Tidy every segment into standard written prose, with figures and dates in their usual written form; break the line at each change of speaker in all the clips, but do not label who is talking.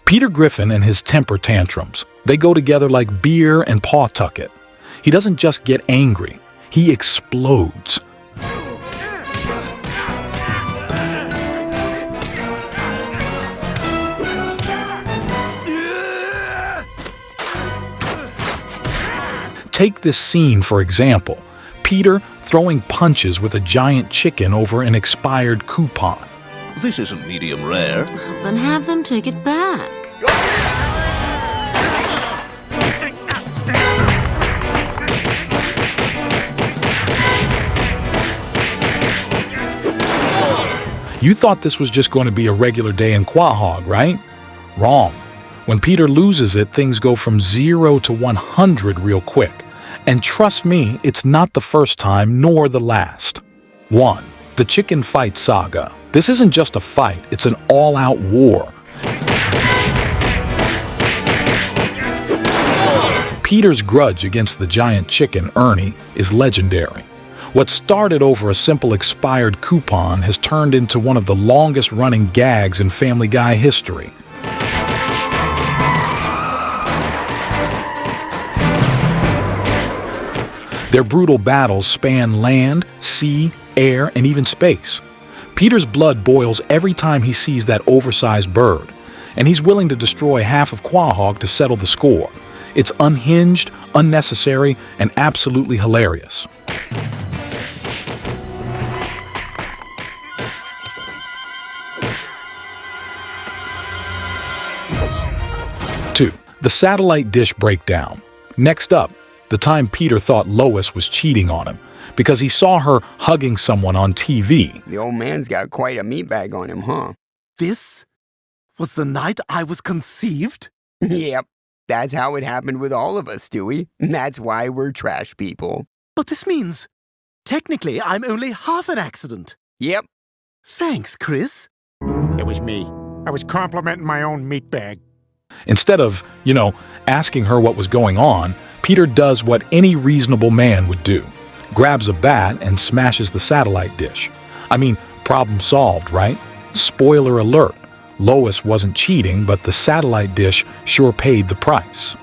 Peter Griffin and his temper tantrums, they go together like beer and Pawtucket. He doesn't just get angry, he explodes. Take this scene for example. Peter throwing punches with a giant chicken over an expired coupon.
This isn't medium rare.
Then have them take it back.
You thought this was just going to be a regular day in Quahog, right? Wrong. When Peter loses it, things go from 0 to 100 real quick. And trust me, it's not the first time nor the last. 1. The chicken fight saga. This isn't just a fight, it's an all-out war. Peter's grudge against the giant chicken, Ernie, is legendary. What started over a simple expired coupon has turned into one of the longest-running gags in Family Guy history. Their brutal battles span land, sea, air, and even space. Peter's blood boils every time he sees that oversized bird, and he's willing to destroy half of Quahog to settle the score. It's unhinged, unnecessary, and absolutely hilarious. 2. The satellite dish breakdown. Next up, the time Peter thought Lois was cheating on him because he saw her hugging someone on TV.
The old man's got quite a meat bag on him, huh?
This was the night I was conceived?
Yep, that's how it happened with all of us, Stewie. That's why we're trash people.
But this means, technically, I'm only half an accident.
Yep.
Thanks, Chris.
It was me. I was complimenting my own meat bag.
Instead of, asking her what was going on, Peter does what any reasonable man would do. Grabs a bat and smashes the satellite dish. I mean, problem solved, right? Spoiler alert, Lois wasn't cheating, but the satellite dish sure paid the price.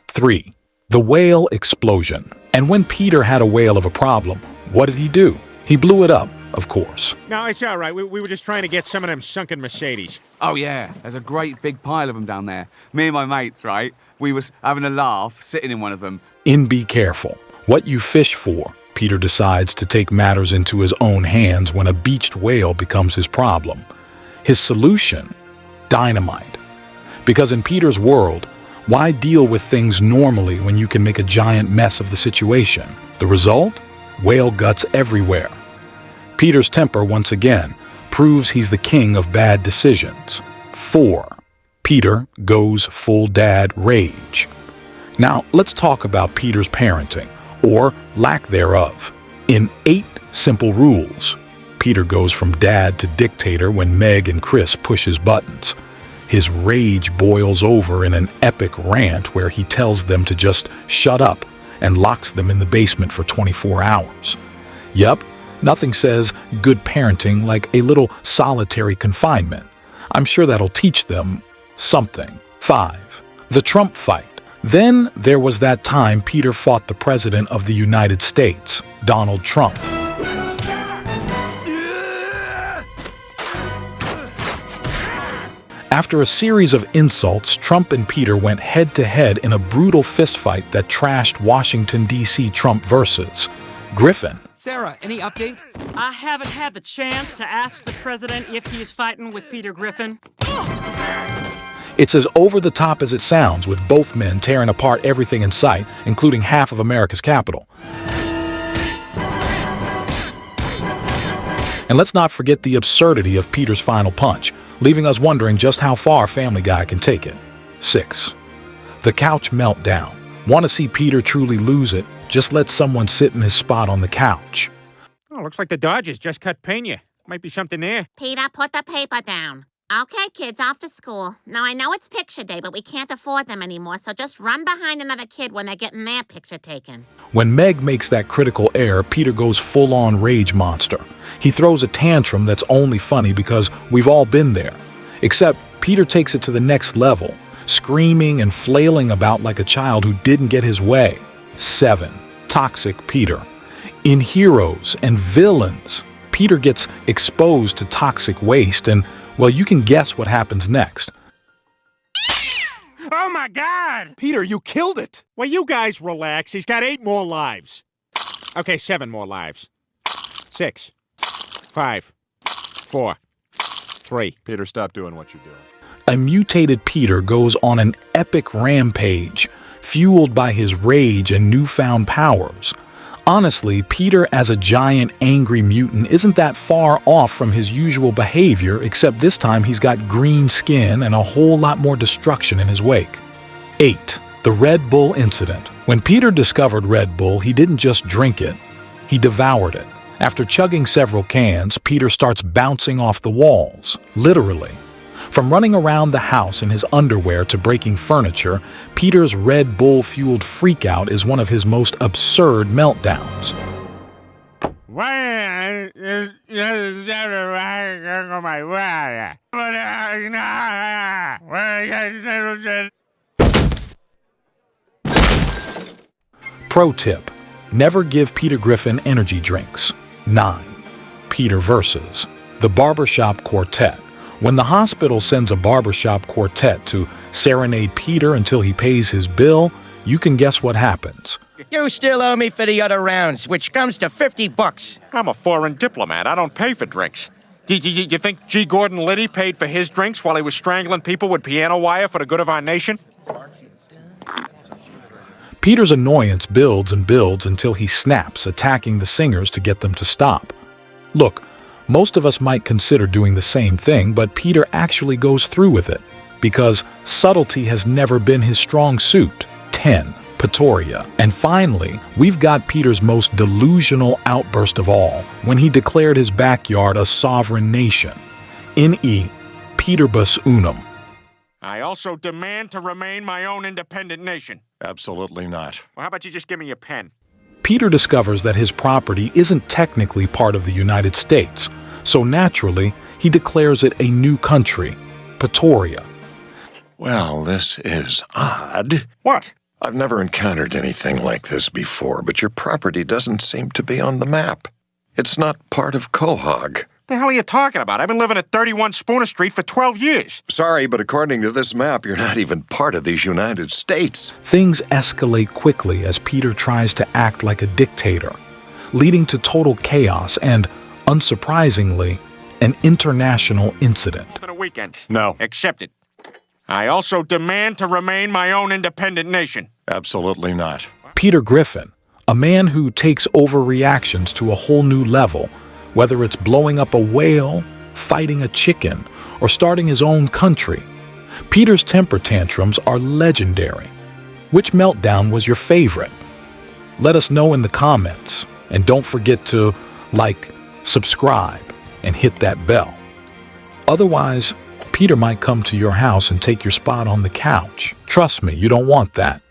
3. The whale explosion. And when Peter had a whale of a problem, what did he do? He blew it up, of course.
No, it's all right. We were just trying to get some of them sunken Mercedes.
Oh, yeah. There's a great big pile of them down there. Me and my mates, right? We was having a laugh, sitting in one of them.
Be careful. What you fish for, Peter decides to take matters into his own hands when a beached whale becomes his problem. His solution? Dynamite. Because in Peter's world, why deal with things normally when you can make a giant mess of the situation? The result? Whale guts everywhere. Peter's temper, once again, proves he's the king of bad decisions. 4. Peter goes full dad rage. Now, let's talk about Peter's parenting, or lack thereof. In 8 simple rules, Peter goes from dad to dictator when Meg and Chris push his buttons. His rage boils over in an epic rant where he tells them to just shut up and locks them in the basement for 24 hours. Yup. Nothing says good parenting like a little solitary confinement. I'm sure that'll teach them something. 5. The Trump fight. Then there was that time Peter fought the President of the United States, Donald Trump. After a series of insults, Trump and Peter went head-to-head in a brutal fistfight that trashed Washington, D.C. Trump versus Griffin.
Sarah, any update?
I haven't had the chance to ask the president if he's fighting with Peter Griffin.
It's as over-the-top as it sounds, with both men tearing apart everything in sight, including half of America's capital. And let's not forget the absurdity of Peter's final punch, leaving us wondering just how far Family Guy can take it. 6. The couch meltdown. Want to see Peter truly lose it? Just let someone sit in his spot on the couch.
Oh, looks like the Dodgers just cut Pena. Might be something there.
Peter, put the paper down. Okay, kids, off to school. Now, I know it's picture day, but we can't afford them anymore, so just run behind another kid when they're getting their picture taken.
When Meg makes that critical error, Peter goes full-on rage monster. He throws a tantrum that's only funny because we've all been there. Except Peter takes it to the next level, screaming and flailing about like a child who didn't get his way. 7. Toxic Peter. In Heroes and Villains, Peter gets exposed to toxic waste and, well, you can guess what happens next.
Oh my God!
Peter, you killed it!
Well, you guys relax. He's got 8 more lives. Okay, 7 more lives. 6, 5, 4, 3.
Peter, stop doing what you're doing.
A mutated Peter goes on an epic rampage, fueled by his rage and newfound powers. Honestly, Peter as a giant angry mutant isn't that far off from his usual behavior, except this time he's got green skin and a whole lot more destruction in his wake. 8. The Red Bull Incident. When Peter discovered Red Bull, he didn't just drink it, he devoured it. After chugging several cans, Peter starts bouncing off the walls, literally. From running around the house in his underwear to breaking furniture, Peter's Red Bull-fueled freakout is one of his most absurd meltdowns. Pro tip: never give Peter Griffin energy drinks. 9. Peter versus the Barbershop Quartet. When the hospital sends a barbershop quartet to serenade Peter until he pays his bill, you can guess what happens.
You still owe me for the other rounds, which comes to $50.
I'm a foreign diplomat. I don't pay for drinks. You think G. Gordon Liddy paid for his drinks while he was strangling people with piano wire for the good of our nation?
Peter's annoyance builds and builds until he snaps, attacking the singers to get them to stop. Look, most of us might consider doing the same thing, but Peter actually goes through with it, because subtlety has never been his strong suit. 10. Pretoria. And finally, we've got Peter's most delusional outburst of all, when he declared his backyard a sovereign nation. N.E. Peterbus Unum.
I also demand to remain my own independent nation.
Absolutely not.
Well, how about you just give me a pen?
Peter discovers that his property isn't technically part of the United States, so naturally, he declares it a new country, Pretoria.
Well, this is odd.
What?
I've never encountered anything like this before, but your property doesn't seem to be on the map. It's not part of Quahog.
What the hell are you talking about? I've been living at 31 Spooner Street for 12 years.
Sorry, but according to this map, you're not even part of these United States.
Things escalate quickly as Peter tries to act like a dictator, leading to total chaos and, unsurprisingly, an international incident.
For the weekend.
No.
Accept it. I also demand to remain my own independent nation.
Absolutely not.
Peter Griffin, a man who takes overreactions to a whole new level, whether it's blowing up a whale, fighting a chicken, or starting his own country. Peter's temper tantrums are legendary. Which meltdown was your favorite? Let us know in the comments, and don't forget to like, subscribe, and hit that bell. Otherwise, Peter might come to your house and take your spot on the couch. Trust me, you don't want that.